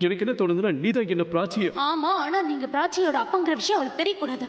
எனக்கு என்ன தோணுதுன்னா நீதான் என்ன பிராச்சிய. ஆமா, ஆனா நீங்க பிராச்சியோட அப்பங்கிற விஷயம் அவளுக்கு தெரியக்கூடாது.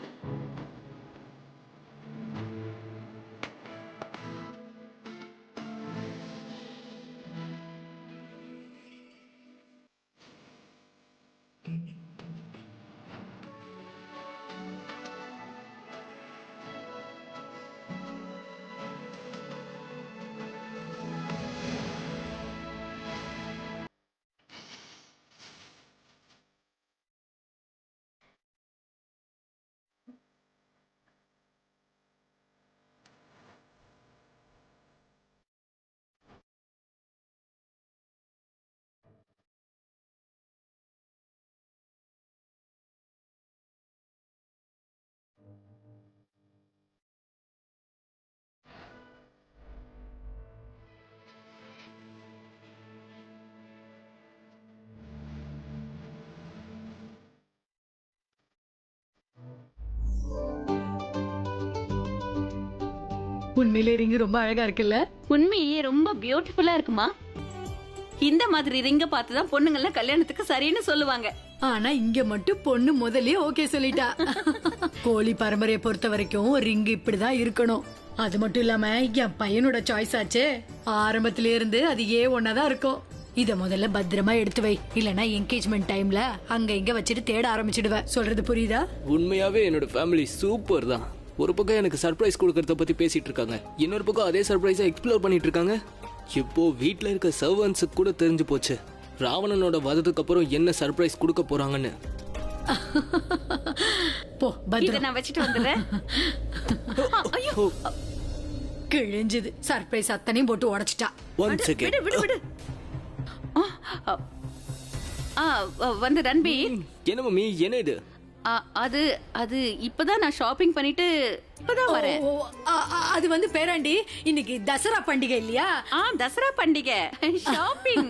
உண்மையிலே ரிங் ரொம்ப அழகா இருக்குல்ல? உண்மையே ரொம்ப பியூட்டிஃபுல்லா இருக்குமா. இந்த மாதிரி ரிங்க பார்த்துதான் பொண்ணுங்கள்லாம் கல்யாணத்துக்கு சரின்னு சொல்லுவாங்க. ஆனா இங்க மட்டும் பொண்ணு முதல்லயே ஓகே சொல்லிட்டா. கோழி பரம்பரையை பொறுத்த வரைக்கும் ரிங் இப்படிதான் இருக்கணும். அது மட்டும் இல்லாம என் பையனோட சாய்ஸ் ஆச்சே, ஆரம்பத்தில இருந்து அது ஒன்னாதான் இருக்கும். இத முதல்ல பத்திரமா எடுத்து வை, இல்லனா என்கேஜ்மெண்ட் டைம்ல அங்க இங்க வச்சுட்டு தேட ஆரம்பிச்சிடுவேன். சொல்றது புரியுதா? உண்மையாவே என்னோட ஃபேமிலி சூப்பர் தான். ஒரு பக்கம் எனக்கு சர்ப்ரைஸ் கொடுக்கறத பத்தி பேசிட்டு இருக்காங்க, இன்னொரு பக்கம் அதே சர்ப்ரைஸை எக்ஸ்ப்ளோர் பண்ணிட்டு இருக்காங்க. இப்போ வீட்ல இருக்க சர்வன்ட்ஸுக்கு கூட தெரிஞ்சு போச்சு ராவணனோட வதத்துக்கு அப்புறம் என்ன சர்ப்ரைஸ் கொடுக்க போறாங்கன்னு. போ, இத பத்திரம். நான் வச்சிட்டு வந்துடுறேன். ஐயோ, கிழிஞ்சது. சர்ப்ரைஸ் அத்தனையும் போட்டு உடைச்சிட்டா. ஒன் விடு செகண்ட். விடு விடு. வந்து ரன்பி, என்ன மம்மி, என்ன இது? அது அது இப்பதான் நான் ஷாப்பிங் பண்ணிட்டு இப்பதான் வரேன். ஓ, அது வந்து பேராண்டி, இன்னைக்கு தசரா பண்டிகை இல்லையா? தசரா பண்டிகை ஷாப்பிங்.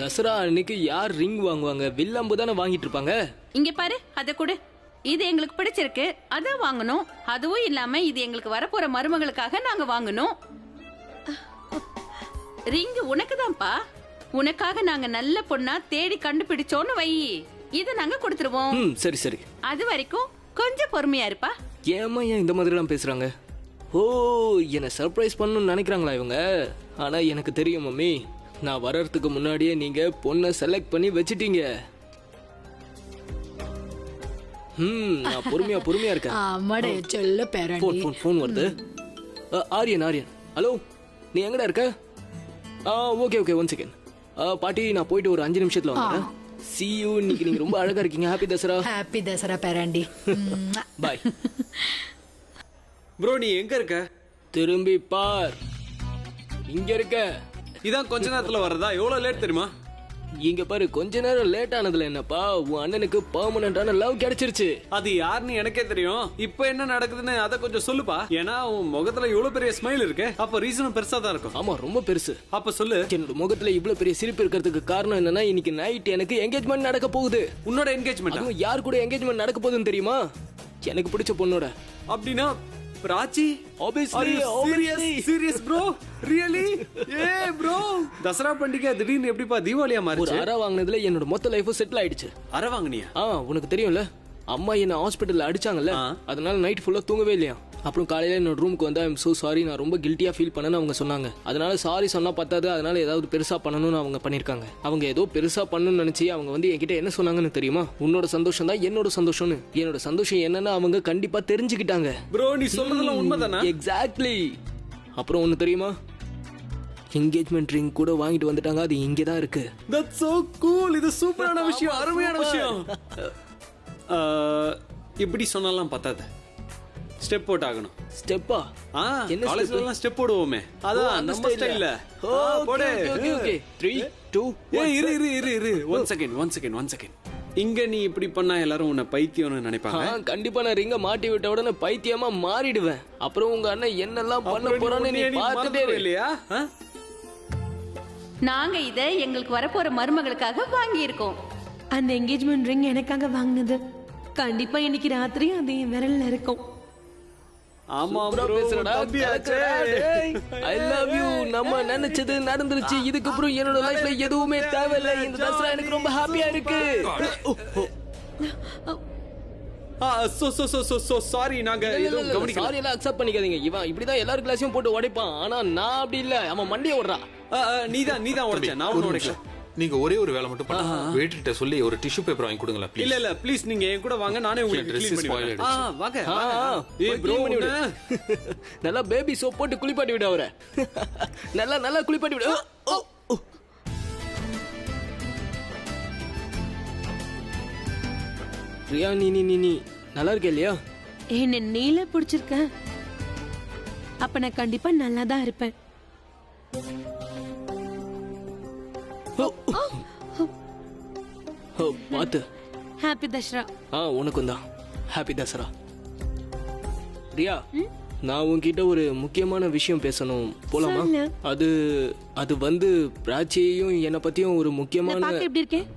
தசரா அன்னைக்கு யார் ரிங் வாங்குவாங்க? வில்லம்பு தானே வாங்கிட்டு இருப்பாங்க. இங்க பாரு, அத கொடு. இது எங்களுக்கு பிடிச்சிருக்கு, அத வாங்கணும். அதுவும் இல்லாம இது எங்களுக்கு வரப்போற மருமகளுக்காக நாங்க வாங்கணும். ரிங் உனக்கு தான்ப்பா. உனக்காக நாங்க நல்ல பொண்ணா தேடி கண்டுபிடிச்சோன்னு வை. இத நாங்க கொடுத்துருவோம். சரி சரி. அது வரைக்கும் கொஞ்சம் பொறுமையா இருப்பா. ஏமா ஏன் இந்த மாதிரி எல்லாம் பேசுறாங்க? ஓ, என்ன சர்ப்ரைஸ் பண்ணணும்னு நினைக்கிறாங்களா இவங்க? ஆனா எனக்கு தெரியும் மம்மி, நான் வர்றதுக்கு முன்னாடியே நீங்க பொண்ணை செலக்ட் பண்ணி வச்சிட்டீங்க. நான் பொறுமையா இருக்கேன். ஆமாடே, சொல்ல பேராண்டி. ஃபோன் வருது. ஆரியன் ஹலோ, நீ எங்கடா இருக்க? Okay one second. பாட்டி, நான் போயிட்டு ஒரு 5 நிமிஷத்துல வந்துடுறேன். See you. இன்னைக்கு நீங்க ரொம்ப அழகா இருக்கீங்க. ஹாப்பி தசரா. ஹாப்பி தசரா பேராண்டி. பாய். ப்ரோ, நீ எங்க இருக்க? திரும்பி பார். இங்க இருக்க. இதான் கொஞ்ச நேரத்துல வர்றதா? எவ்வளவு லேட் தெரியுமா? இங்க பாரு, கொஞ்ச நேரம் லேட் ஆனதுல என்னப்பா, உன் அண்ணனுக்கு பெர்மனன்ட்டான லவ் கிடைச்சிருச்சு. அது யாருன்னு எனக்கே தெரியும். இப்ப என்ன நடக்குதுன்னு அத கொஞ்சம் சொல்லுப்பா. ஏன்னா உன் முகத்துல இவ்வளவு பெரிய ஸ்மைல் இருக்கு, அப்ப ரீசனும் பெருசா தான் இருக்கும். ஆமா, ரொம்ப பெருசு. அப்ப சொல்லு. என்னோட முகத்துல இவ்வளவு பெரிய சிரிப்பு இருக்கிறதுக்கு காரணம் என்னன்னா, இன்னைக்கு நைட் எனக்கு என்கேஜ்மெண்ட் நடக்க போகுது. உன்னோட என்கேஜ்மெண்ட்? அதுவும் யார் கூட என்கேஜ்மெண்ட் நடக்க போகுதுன்னு தெரியுமா? எனக்கு பிடிச்ச பொண்ணோட. அப்படின்னா Prachi? Obviously. Serious bro? Really? Bro, Dussehra பண்டிகை திடீர்னு எப்படிப்பா தீபாவளியா ஒரு மாறிச்சு? அரை வாங்கினதுல என்னோட மொத்த லைஃபும் செட்டில் ஆயிடுச்சு. அரை வாங்குனியா? உனக்கு தெரியும்ல, அம்மா என்ன ஹாஸ்பிட்டல்ல அடிச்சாங்கல்ல, அதனால நைட் ஃபுல்லா தூங்கவே இல்லையா. அப்புறம் காலையில என்னோட ரூமுக்கு வந்து ஐம் சோ சாரி, நான் ரொம்ப கில்ட்டியா ஃபீல் பண்ணேன்னு அவங்க சொன்னாங்க. அதனால சாரி சொன்னா பத்தாது, அதனால ஏதாவது பெருசா பண்ணணும்னு அவங்க பண்ணிருக்காங்க. அவங்க ஏதோ பெருசா பண்ணணும்னு நினைச்சு அவங்க வந்து என்கிட்ட என்ன சொன்னாங்கன்னு தெரியுமா? உன்னோட சந்தோஷம் தான் என்னோட சந்தோஷம்னு. என்னோட சந்தோஷம் என்னன்னு அவங்க கண்டிப்பா தெரிஞ்சுக்கிட்டாங்க. ப்ரோ, நீ சொல்றதெல்லாம் உண்மைதானா? எக்ஸாக்ட்லி. அப்புறம் ஒன்னு தெரியுமா, என்கேஜ்மெண்ட் ரிங் கூட வாங்கிட்டு வந்துட்டாங்க. அது இங்கே தான் இருக்கு. That's so cool. இது சூப்பரான விஷயம், அருமையான விஷயம். இப்படி சொன்னாலாம் பத்தாது, ஸ்டெப் போட் ஆகணும். ஸ்டெப்பா? என்ன காலேஜ்ல எல்லாம் ஸ்டெப் போடுவோமே, அதான் நம்ம ஸ்டைல்ல. போடு. ஓகே 3 2 இரு. One second. இங்க நீ இப்படி பண்ணா எல்லாரும் உன்னை பைத்தியம்னு நினைப்பாங்க. கண்டிப்பா நான் ரிங்க மாட்டி விட்ட உடனே பைத்தியமா மாறிடுவேன். அப்புறம் உங்க அண்ணன் என்னெல்லாம் பண்ண போறான்னு நீ பார்த்துட்டே இரு. இல்லையா? நாங்க இத எங்களுக்கு வரப்போற மருமகளுக்காக வாங்கி இருக்கோம். அந்த என்கேஜ்மெண்ட் ரிங் எனக்காக வாங்கினது. கண்டிப்பா இன்னைக்கு ராத்திரி அது என் விரல்ல இருக்கும். ஆமா சூப்பரா bro, பேசுறடா, தம்பியாச்சே. I love you. நம்ம நினைச்சது நடந்துருச்சு. இதுக்கு அப்புறம் என்னோட லைஃப்ல எதுவுமே தேவையில்லை. இந்த தசரா எனக்கு ரொம்ப ஹாப்பியா இருக்கு. சாரி நாங்க எதுவும் கவனிக்கல. சாரி எல்லாம் அக்செப்ட் பண்ணிக்காதீங்க. இவன் இப்படிதான் எல்லார் கிளாஸையும் போட்டு உடைப்பான். ஆனா நான் அப்படி இல்ல. அவன் மண்டியை ஓடுறா. நீதான் உடைச்ச, நான் ஒன்னும் உடைக்கல. நீங்க ஒரே ஒரு வேலை மட்டும் பண்ணுங்க. வெயிட்டர்ட்ட சொல்லி ஒரு டிஷ்யூ பேப்பர் வாங்கி கொடுங்களா ப்ளீஸ். இல்ல ப்ளீஸ் நீங்க என் கூட வாங்க, நானே உங்களுக்கு Dress க்ளீன் is பண்ணி spoiled. விடுறேன். வாங்க ஏய் ப்ரோ பண்ணி விடு. நல்லா பேபி சோப் போட்டு குளிப்பாட்டி விடு அவரை. நல்லா குளிப்பாட்டி விடு. ரியா நீ நல்லா இருக்க இல்லையா? என்ன நீல பிடிச்சிருக்க, அப்ப நான் கண்டிப்பா நல்லா தான் இருப்பேன். பாத்து. ஹாப்பி தசரா. உனக்கும் தான் ஹாப்பி தசரா. ரியா, நான் உன்கிட்ட ஒரு முக்கியமான விஷயம் பேசணும். போலாமா? சொல்லு. அது வந்து பிராச்சியையும் என்ன பத்தியும் ஒரு நான் முக்கியமான. பார்க்க எப்படி இருக்கேன்?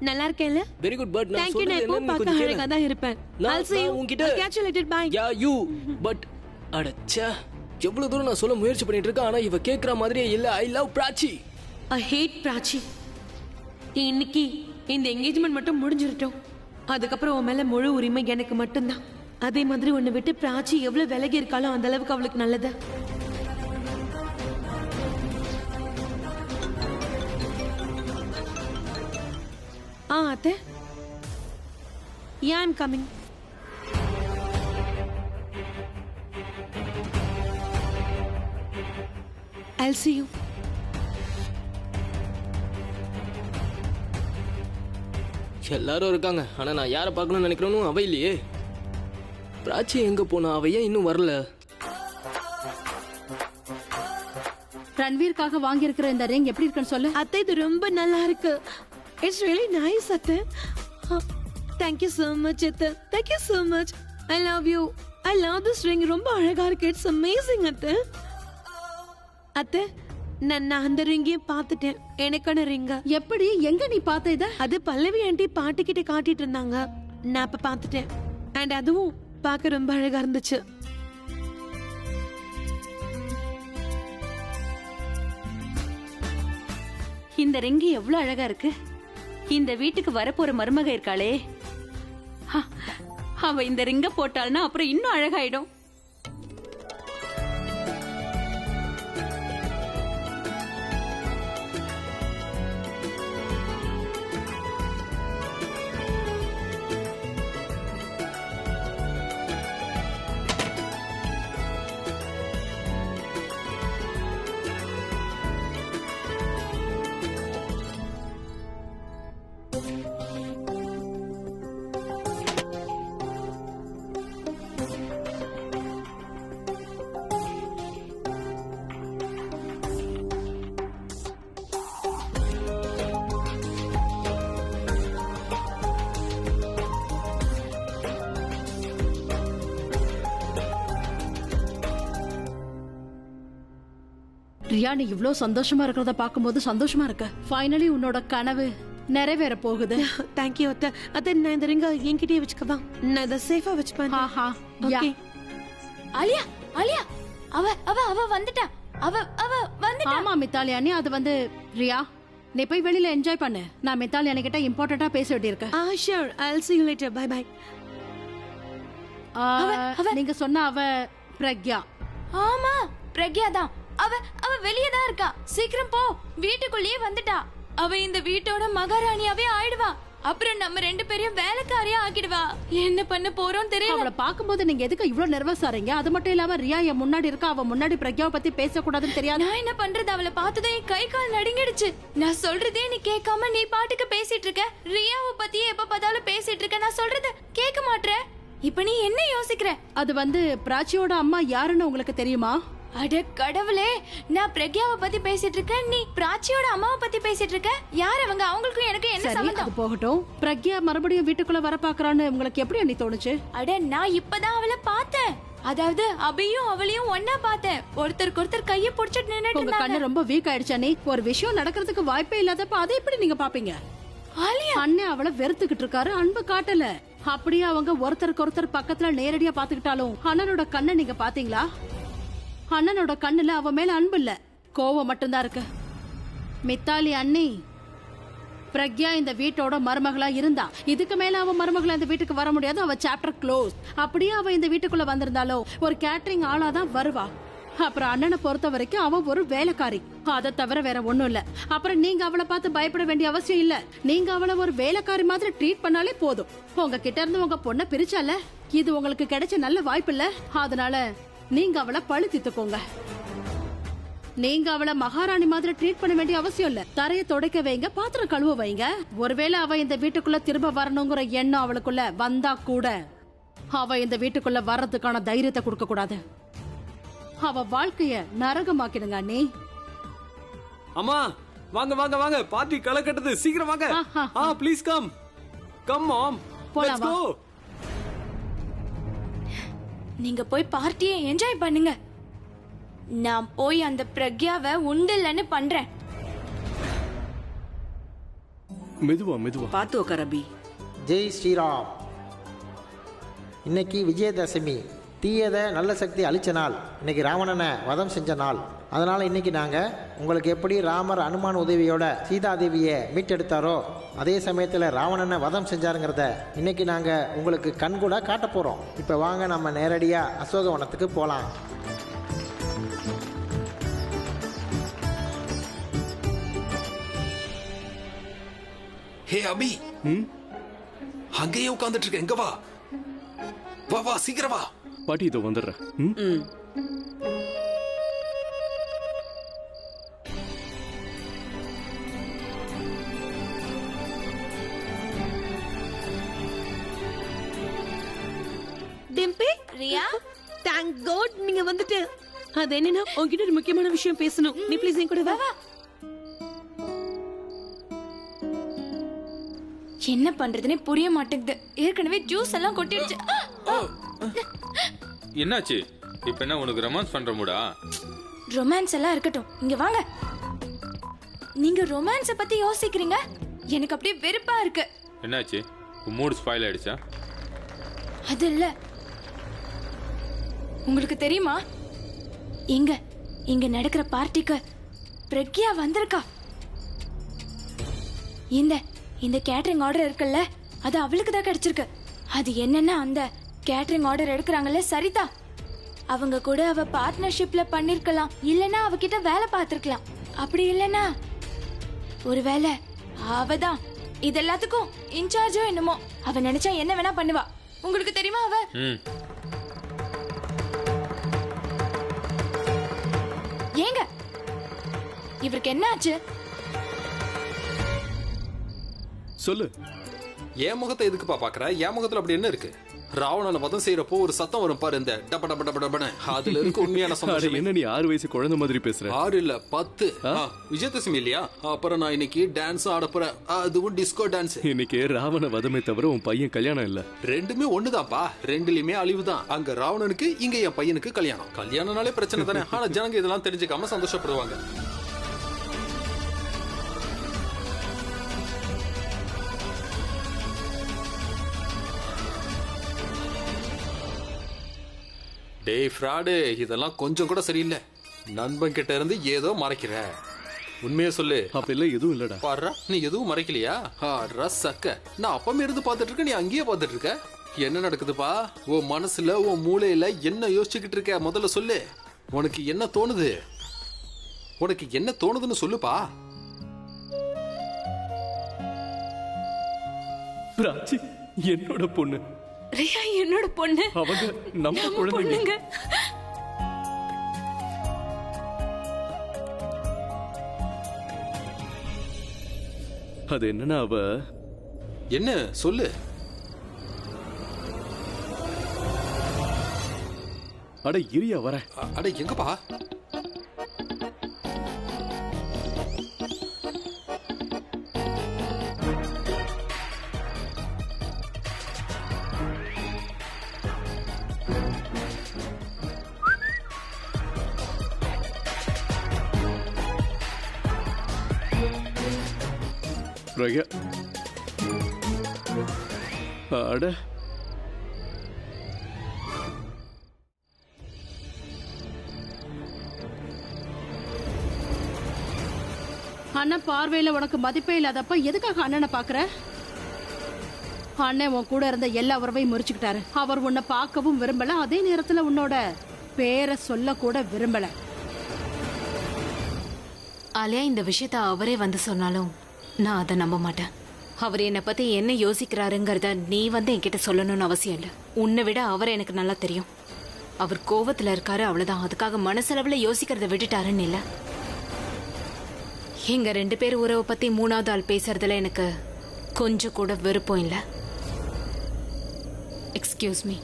நல்லா இருக்கேன்ல? Very good. பட் நான் Thank you. நான் சொல்றது எப்பவும் என்னன்னு பார்க்க கொஞ்சம் அழகா கேளு. தான் இருப்பேன். நான் I'll see you. உன்கிட்ட- I'll catch you later. Bye. Yeah you but அடச்சே, எவ்வளவு தூரம் நான் சொல்ல முயற்சி பண்ணிட்டு இருக்கேன். ஆனா இவ கேக்குற மாதிரியே இல்ல. I love Prachi. I hate Prachi. இன்னைக்கு இந்த என்கேஜ்மெண்ட் மட்டும் முடிஞ்சிரட்டும். அதுக்கப்புறம் உன் மேல முழு உரிமை எனக்கு மட்டும்தான். அதே மாதிரி உன்னை விட்டு பிராச்சி எவ்வளவு விலகி இருக்காளோ அந்த அளவுக்கு அவளுக்கு நல்லது. அத்தை. Yeah, I'm coming. I'll see you. எல்லாரும் இருக்காங்க. ஆனா நான் யாரை பார்க்கணும்னு நினைக்கிறேன்னு அவ இல்லையே. பிராச்சி எங்க போனா? அவ ஏன் இன்னும் வரல? ரன்வீர்க்காக வாங்கி இருக்கிற இந்த ரிங் எப்படி இருக்குன்னு சொல்லு. அத்தை, இது ரொம்ப நல்லா இருக்கு. இட்ஸ் ரியலி நைஸ் அத்தை. தேங்க் யூ so much அத்தை. Thank you so much. I love you. I love this ring. ரொம்ப அழகா இருக்கு. இட்ஸ் அமேசிங் அத்தை. அத்தை, நான் அந்த ரிங்கையும் பார்த்துட்டேன். எனக்கான ரிங்க. எப்படி, எங்க நீ பார்த்த இத? அது பல்லவி ஆண்டி பாட்டி கிட்ட காட்டிட்டு இருந்தாங்க. நான் அப்ப பார்த்துட்டேன். அண்ட் அதுவும் பார்க்க ரொம்ப அழகா இருந்துச்சு. இந்த ரிங்கு எவ்வளவு அழகா இருக்கு. இந்த வீட்டுக்கு வரப்போற மருமக இருக்காளே, அவ இந்த ரிங்க போட்டாள்னா அப்புறம் இன்னும் அழகாயிடும். ரியா, நீ இவ்ளோ சந்தோஷமா இருக்கிறத பாக்கும்போது சந்தோஷமா இருக்கு. ஃபைனலி உன்னோட கனவு நிறைவேற போகுது. தேங்க் யூ அத்தை. அத்தை, நான் இந்த ரிங்க என்கிட்டயே வச்சுக்கவா? நான் இதை சேஃபா வச்சுப்பேன். ஆஹா, ஓகே. ஆலியா ஆலியா அவ அவ அவ வந்துட்டா. அவ அவ வந்துட்டா. ஆமா மித்தாலி அண்ணி, அது வந்து ரியா, நீ போய் வெளியில என்ஜாய் பண்ணு. நான் மித்தாலி அண்ணி கிட்ட இம்பார்ட்டண்டா பேச வேண்டியிருக்கேன். Sure. I'll see you later. Bye bye. நீங்க சொன்ன அவ பிரக்யா. ஆமா, பிரக்யா தான். அவ அவ வெளியே தான் இருக்கா. சீக்கிரம் போ, வீட்டுக்குள்ளேயே வந்துட்டா. அவ இந்த வீட்டோட மகாராணியாவே ஆயிடுவா. அப்புறம் நம்ம ரெண்டு பேரையும் வேலைக்காரியா ஆக்கிடுவா. என்ன பண்ண போறோம் தெரியல. அவளை பாக்கும்போது நீங்க எதுக்கு இவ்ளோ நர்வஸ் ஆறீங்க? அது மட்டும் இல்லாம ரியா என் முன்னாடி இருக்கா. அவ முன்னாடி பிரக்யாவை பத்தி பேசக்கூடாதுன்னு தெரியாது. நான் என்ன பண்றது? அவளை பார்த்ததும் என் கை கால் நடுங்கிடுச்சு. நான் சொல்றதே நீ கேட்காம நீ பாட்டுக்கு பேசிட்டு இருக்க. ரியாவை பத்தி எப்ப பார்த்தாலும் பேசிட்டு இருக்க. நான் சொல்றது கேட்க மாட்ற. இப்ப நீ என்ன யோசிக்கிற? அது வந்து பிராச்சியோட அம்மா யாருன்னு உங்களுக்கு தெரியுமா? அட கடவுளே, நான் பிரக்யாவை பத்தி பேசிட்டு இருக்கேன், நீ பிராச்சியோட அம்மாவை பத்தி பேசிட்டு இருக்க. யார் அவங்க? அவங்களுக்கும் எனக்கு என்ன சரி, சம்பந்தம்? அது போகட்டும். பிரக்யா மறுபடியும் வீட்டுக்குள்ள வர பாக்குறான்னு உங்களுக்கு எப்படி அண்ணி தோணுச்சு? அட, நான் இப்பதான் அவளை பார்த்தேன். அதாவது அபியும் அவளையும் ஒன்னா பார்த்தேன். ஒருத்தருக்கு ஒருத்தர் கைய புடிச்சிட்டு நின்னுட்டு உங்க கண்ணு இருந்தாங்க. ரொம்ப வீக் ஆயிடுச்சு அண்ணி. ஒரு விஷயம் நடக்கிறதுக்கு வாய்ப்பே இல்லாதப்ப அதை எப்படி நீங்க பாப்பீங்க? ஆலியா, அண்ணன் அவளை வெறுத்துக்கிட்டு இருக்காரு, அன்பு காட்டல. அப்படியே அவங்க ஒருத்தருக்கு ஒருத்தர் பக்கத்துல நேரடியா பாத்துக்கிட்டாலும் அண்ணனோட கண்ணை நீங்க பாத்தீங்களா? அண்ணனோட கண்ணுல அவ மேல அன்பு இல்ல, கோவம் மட்டும்தான் இருக்கு. மித்தாலி அண்ணி, பிரக்யா இந்த வீட்டோட மருமகளா இருந்தா, இதுக்கு மேல அவ மருமகளா இந்த வீட்டுக்கு வர முடியாது. அவ சாப்டர் க்ளோஸ். அப்படியே அவ இந்த வீட்டுக்குள்ள வந்திருந்தாலும் ஒரு கேட்டரிங் ஆளா தான் வருவா. அப்புறம் அண்ணனை பொறுத்த வரைக்கும் அவ ஒரு வேலைக்காரி, அதை தவிர வேற ஒண்ணும் இல்ல. அப்புறம் நீங்க அவளை பார்த்து பயப்பட வேண்டிய அவசியம் இல்ல. நீங்க அவளை ஒரு வேலைக்காரி மாதிரி ட்ரீட் பண்ணாலே போதும். உங்க கிட்ட இருந்து உங்க பொண்ணை பிரிச்சால, இது உங்களுக்கு கிடைச்ச நல்ல வாய்ப்பு இல்ல. அதனால நீங்க அவளை பழி தீர்த்துக்கோங்க. நீங்க அவளை மகாராணி மாதிரி ட்ரீட் பண்ண வேண்டிய அவசியம் இல்ல. தரைய துடைக்க வைங்க, பாத்திரம் கழுவ வைங்க. ஒருவேளை அவ இந்த வீட்டுக்குள்ள திரும்ப வரணுங்கிற எண்ணம் அவளுக்குள்ள வந்தா கூட அவ இந்த வீட்டுக்குள்ள வர்றதுக்கான தைரியத்தை கொடுக்க கூடாது. அவ வாழ்க்கைய நரகமாக்கிடுங்க அண்ணி. அம்மா வாங்க வாங்க வாங்க, பார்ட்டி களை கட்டுது, சீக்கிரம் வாங்க. ப்ளீஸ் கம் கம் மாம், போலாம் வா. நீங்க போய் பார்ட்டியை என்ஜாய் பண்ணுங்க. நான் போய் அந்த பிரக்யாவை உண்டில்லன்னு பண்றேன். மெதுவா மெதுவா பாத்து உட்கார் அபி. ஜெய் ஸ்ரீராம். இன்னைக்கு விஜயதசமி, தீயதை நல்ல சக்தி அழிச்ச நாள். இன்னைக்கு ராவணனை வதம் செஞ்ச நாள். அதனால இன்னைக்கு நாங்கள் உங்களுக்கு எப்படி ராமர் அனுமான் உதவியோட சீதாதேவியை மீட்டெடுத்தாரோ, அதே சமயத்தில் ராவணனை வதம் செஞ்சாருங்கிறத இன்னைக்கு நாங்கள் உங்களுக்கு கண்கூட காட்ட போகிறோம். இப்போ வாங்க நம்ம நேரடியாக அசோகவனத்துக்கு போகலாம். ஹே அபி, அங்கேயே உட்கார்ந்துட்டு இருக்க, எங்க வா வா வா, சீக்கிரம் வா. பாட்டி இதோ வந்துடுறேன். டிம்பி, ரியா, தேங்க் காட் நீங்க வந்துட்டு. அது என்னன்னா உங்ககிட்ட ஒரு முக்கியமான விஷயம் பேசணும். நீ ப்ளீஸ் என் கூட வா. என்ன பண்றதுன்னே புரிய மாட்டேங்குது. ஏற்கனவே ஜூஸ் எல்லாம் கொட்டிடுச்சு. என்னாச்சு? இப்ப என்ன உனக்கு ரொமான்ஸ் பண்ற மூடா? ரொமான்ஸ் எல்லாம் இருக்கட்டும், இங்க வாங்க. நீங்க ரொமான்ஸ பத்தி யோசிக்கிறீங்க, எனக்கு அப்படியே வெறுப்பா இருக்கு. என்னாச்சு? மூட் ஸ்பாயில் ஆயிடுச்சா? அது இல்ல, உங்களுக்கு தெரியுமா, இங்க நடக்கிற பார்ட்டிக்கு பிரக்யா வந்திருக்கா. இந்த கேட்டரிங் ஆர்டர் இருக்குல்ல, அது அவளுக்கு தான் கிடைச்சிருக்கு. அது என்னன்னா, அந்த கேட்டரிங் ஆர்டர் எடுக்கிறாங்கல்ல சரிதா, அவங்க கூட அவ பார்ட்னர்ஷிப்ல பண்ணிருக்கலாம், இல்லனா அவகிட்ட வேலை பார்த்திருக்கலாம். அப்படி இல்லனா ஒருவேளை அவதான் இது எல்லாத்துக்கும் இன்சார்ஜோ என்னமோ. அவ நினைச்சா என்ன வேணா பண்ணுவா. உங்களுக்கு தெரியுமா அவ? ஏங்க இவருக்கு என்ன ஆச்சு? சொல்லு. என் முகத்தை எதுக்குப்பா பாக்குற? என் முகத்துல அப்படி என்ன இருக்கு? ராவணனை வதம் செய்யறப்போ ஒரு சத்தம் வரும் பாரு, இந்த டப டப டப டபன. அதுல இருக்கு உண்மையான சந்தோஷம். என்ன நீ 6 வயசு குழந்தை மாதிரி பேசுற? 6 இல்ல 10. விஜயதசமி இல்லையா? அப்புறம் நான் இன்னைக்கு டான்ஸ் ஆட போறேன், அதுவும் டிஸ்கோ டான்ஸ். இன்னைக்கு ராவண வதமே தவிர உன் பையன் கல்யாணம் இல்ல. ரெண்டுமே ஒண்ணுதான்ப்பா, ரெண்டுலயுமே அழிவுதான். அங்க ராவணனுக்கு, இங்க என் பையனுக்கு கல்யாணம். கல்யாணம்னாலே பிரச்சனை தானே. ஆனா ஜனங்க இதெல்லாம் தெரிஞ்சுக்காம சந்தோஷப்படுவாங்க. டேய் ஃப்ராடு, இதெல்லாம் கொஞ்சம் கூட சரியில்லை. நண்பன் கிட்ட இருந்து ஏதோ மறைக்கிற. உண்மையை சொல்லு. அப்பெல்லாம் எதுவும் இல்லடா. பாரு, நீ எதுவும் மறைக்கலையா? சக்க, நான் அப்பமே இருந்து பாத்துட்டு இருக்க, நீ அங்கேயே பாத்துட்டு இருக்க. என்ன நடக்குதுப்பா உன் மனசுல, உன் மூளையில என்ன யோசிச்சுக்கிட்டு இருக்க? முதல்ல சொல்லு. உனக்கு என்ன தோணுது? உனக்கு என்ன தோணுதுன்னு சொல்லுப்பா. பிராச்சி என்னோட பொண்ணு. ரியா என்னோட பொண்ணு. அவங்க நம்ம குழந்தைங்க. அது என்னன்னா, அவ என்ன சொல்லு. அட இரியா வர. அட எங்கப்பா? அட அண்ணன் பார்வையில உனக்கு மதிப்பே இல்லாதப்ப எதுக்காக அண்ணனை பாக்குற? அண்ணன் உன் கூட இருந்த எல்லா உறவையும் முறிச்சுக்கிட்டாரு. அவர் உன்னை பார்க்கவும் விரும்பல, அதே நேரத்துல உன்னோட பேரை சொல்ல கூட விரும்பல. ஆலியா, இந்த விஷயத்த அவரே வந்து சொன்னாலும் நான் அதை நம்ப மாட்டேன். அவர் என்னை பத்தி என்ன யோசிக்கிறாருங்கிறத நீ வந்து என்கிட்ட சொல்லணும்னு அவசியம் இல்லை. உன்னை விட அவர் எனக்கு நல்லா தெரியும். அவர் கோவத்துல இருக்காரு, அவ்வளவுதான். அதுக்காக மனசளவுல யோசிக்கிறத விட்டுட்டாருன்னு இல்ல. எங்க 2 பேர் உறவை பத்தி 3வது ஆள் பேசுறதுல எனக்கு கொஞ்சம் கூட விருப்பம் இல்லை. Excuse me.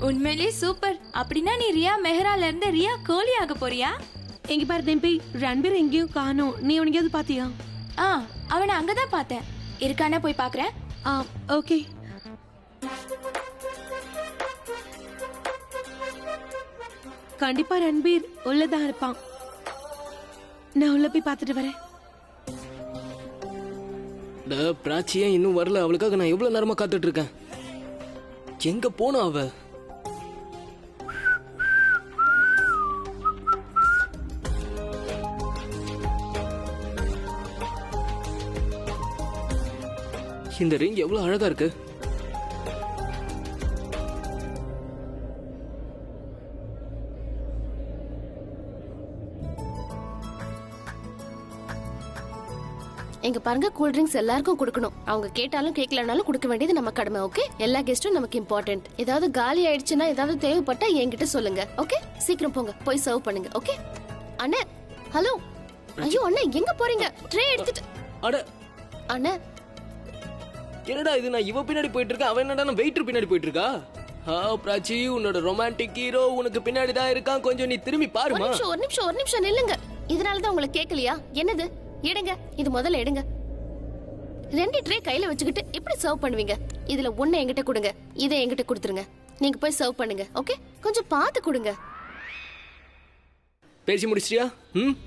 உண்மையிலே சூப்பர். அப்படின்னா நீ ரியா மெஹரால இருந்து ரியா கோலி ஆக போறியா? எங்க பாரு தெம்பி, ரன்பீர் எங்கேயும் காணோம். நீ அவனுக்கு பாத்தியா? அவனை அங்கதான் பார்த்தேன். இருக்கானா போய் பாக்குறேன். ஓகே. கண்டிப்பா ரன்பீர் உள்ளதான் இருப்பான். நான் உள்ள போய் பார்த்துட்டு வரேன். பிராச்சியே இன்னும் வரல. அவளுக்காக நான் எவ்வளவு நேரமா காத்துட்டு இருக்கேன். எங்க போனா அவ? இந்த ரிங் எவ்வளவு அழகா இருக்கு. எங்க பாருங்க, கூல் ட்ரிங்க்ஸ் எல்லாருக்கும் கொடுக்கணும். அவங்க கேட்டாலும் கேட்கலனாலும் கொடுக்க வேண்டியது நம்ம கடமை. ஓகே, எல்லா கெஸ்டும் நமக்கு இம்பார்ட்டன்ட். ஏதாவது காலி ஆயிடுச்சுன்னா, ஏதாவது தேவைப்பட்டா என்கிட்ட சொல்லுங்க. ஓகே, சீக்கிரம் போங்க, போய் சர்வ் பண்ணுங்க. ஓகே அண்ணே. ஹலோ. ஐயோ அண்ணே, எங்க போறீங்க? ட்ரே எடுத்துட்டு. அட அண்ணே, என்னடா இது? நான் இவ பின்னாடி போயிட்டு இருக்கேன், அவன் என்னடா வெயிட்டர் பின்னாடி போயிட்டு இருக்கா? பிராச்சி, உன்னோட ரொமான்டிக் ஹீரோ உனக்கு பின்னாடி தான் இருக்கான். கொஞ்சம் நீ திரும்பி பாருமா. ஒரு நிமிஷம் நில்லுங்க. இதனாலதான் உங்களுக்கு கேட்கலையா? என்னது? எடுங்க, இது முதல்ல எடுங்க. 2 ட்ரே கையில வச்சுக்கிட்டு எப்படி சர்வ் பண்ணுவீங்க? இதுல 1 என்கிட்ட கொடுங்க, இதை என்கிட்ட கொடுத்துருங்க. நீங்க போய் சர்வ் பண்ணுங்க. ஓகே, கொஞ்சம் பார்த்து கொடுங்க. பேசி முடிச்சிட்டியா?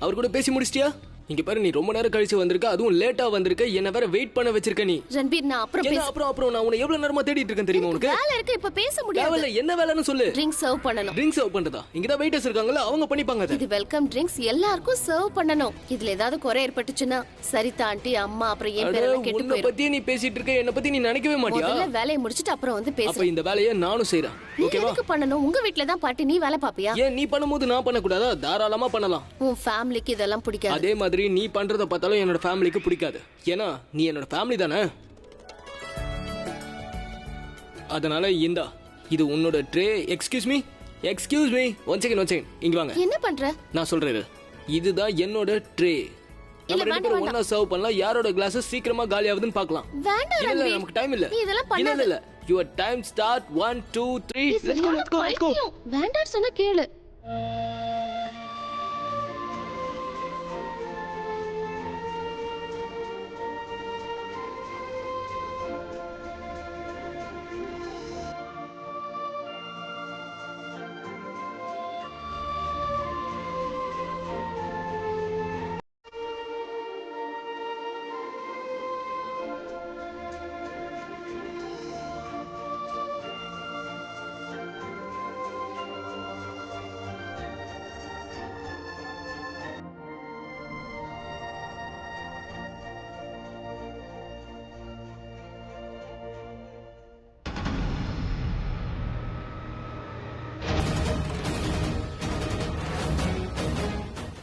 அவர் கூட பேசி முடிச்சிட்டியா? இங்க பாரு, நீ ரொம்ப நேரம் கழிச்சு வந்திருக்க, அதுவும் லேட்டா வந்திருக்க. என்ன வேற வெயிட் பண்ண வச்சிருக்க நீ. ரன்பீர், நான் அப்புறம் நான் உன்னை எவ்வளவு நேரமா தேடிட்டு இருக்கேன் தெரியுமா உனக்கு? வேலை இருக்கு, இப்ப பேச முடியாது. என்ன வேலைன்னு சொல்லு. ட்ரிங்க் சர்வ் பண்ணனும். ட்ரிங்க் சர்வ் பண்றதா? இங்க தான் வெயிட்டர்ஸ் இருக்காங்கல, அவங்க பண்ணிப்பாங்க. இது வெல்கம் ட்ரிங்க்ஸ், எல்லாருக்கும் சர்வ் பண்ணனும். இதுல ஏதாவது குறை ஏற்பட்டுச்சுன்னா சரிதா ஆண்டி, அம்மா, அப்புறம் ஏன் பேரல கெட்டு போயிடும். உன்னை பத்தி நீ பேசிட்டு இருக்க, என்ன பத்தி நீ நினைக்கவே மாட்டியா? முதல்ல வேலையை முடிச்சிட்டு அப்புறம் வந்து பேசு. அப்ப இந்த வேலையை நானும் செய்றேன். ஓகேவா? எதுக்கு பண்ணனும்? உங்க வீட்ல தான் பாட்டி, நீ வேலை பாப்பியா? ஏன் நீ பண்ணும்போது நான் பண்ண கூடாதா? தாராளமா பண்ணலாம். உன் ஃபேமிலிக்கு இதெல்லாம் பிடிக்காது. அதே மாதிரி நீ பண்றத பார்த்தாலும் என்னோட ஃபேமிலிக்கு பிடிக்காது. ஏன்னா நீ என்னோட ஃபேமிலி தானே. அதனால இந்தா, இது உன்னோட tray. Excuse me. One second இங்க வாங்க. என்ன பண்ற? நான் சொல்றேன், இதுதான் என்னோட ட்ரே. நம்ம 2 பேரும் ஒண்ணா சர்வ் பண்ணலாம். யாரோட கிளாஸ் சீக்கிரமா காலி ஆகுதுன்னு பார்க்கலாம். வேண்டாம் இல்ல, ரன்பீர், நமக்கு டைம் இல்ல. நீ இதெல்லாம் பண்ணாத. இல்ல, your time start 1 2 3. Let's go. வேண்டாம் சொன்னா கேளு.